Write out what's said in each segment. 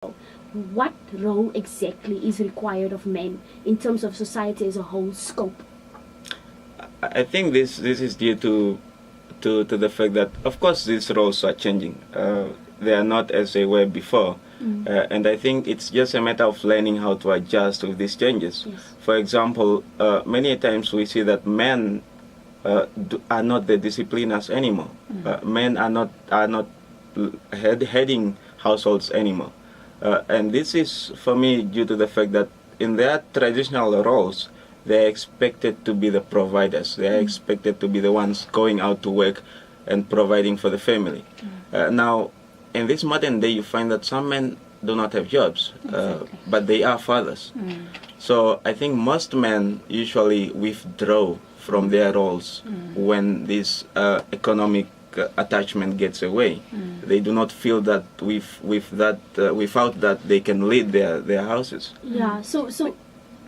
What role exactly is required of men in terms of society as a whole scope? I think this is due to the fact that, of course, these roles are changing. They are not as they were before. And I think it's just a matter of learning how to adjust with these changes. Yes. For example, many times we see that men are not the discipliners anymore. Men are not heading households anymore. And this is, for me, due to the fact that in their traditional roles, they're expected to be the providers. They're expected to be the ones going out to work and providing for the family. Now, in this modern day, you find that some men do not have jobs, but they are fathers. So I think most men usually withdraw from their roles when this economic attachment gets away. They do not feel that without that they can lead their houses. Yeah.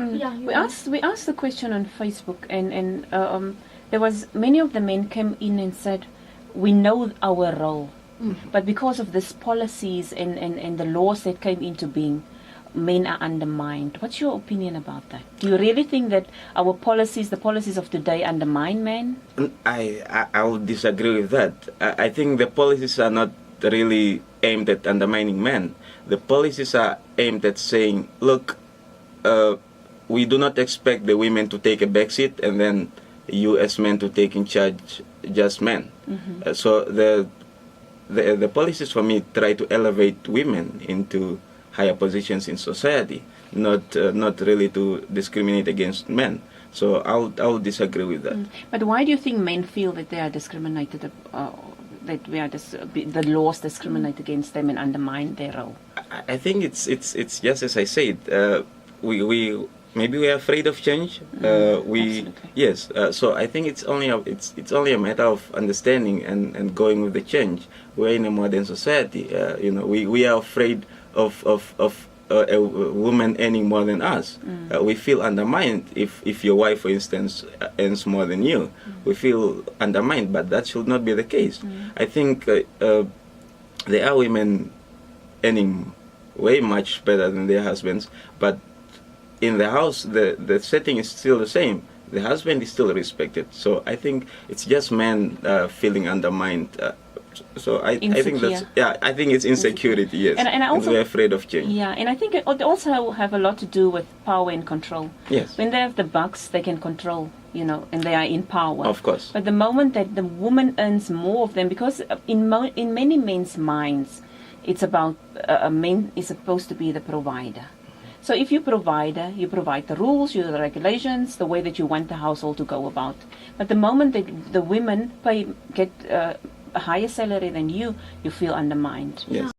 Yeah, we asked the question on Facebook, and there was many of the men came in and said, we know our role, but because of these policies and the laws that came into being, men are undermined. What's your opinion about that? Do you really think that our policies, the policies of today, undermine men? I will disagree with that. I think the policies are not really aimed at undermining men. The policies are aimed at saying, look, we do not expect the women to take a backseat and then you as men to take in charge just men. So the policies for me try to elevate women into higher positions in society, not really to discriminate against men. So I'll disagree with that. But why do you think men feel that they are discriminated, that the laws discriminate against them and undermine their role? I think it's just as I said. We maybe we are afraid of change. Absolutely. Yes. So I think it's only a matter of understanding and going with the change. We're in a modern society. We are afraid of a woman earning more than us. We feel undermined if your wife, for instance, earns more than you. We feel undermined, but that should not be the case. I think there are women earning way much better than their husbands, but in the house, the setting is still the same. The husband is still respected. So I think it's just men feeling undermined. So I think I think it's insecurity. Yes, and also, we're afraid of change. Yeah, and I think it also have a lot to do with power and control. Yes. When they have the bucks, they can control, and they are in power. Of course. But the moment that the woman earns more of them, because in many men's minds, it's about a man is supposed to be the provider. So if you provide the rules, the regulations, the way that you want the household to go about. But the moment that the women get a higher salary than you feel undermined. Yes.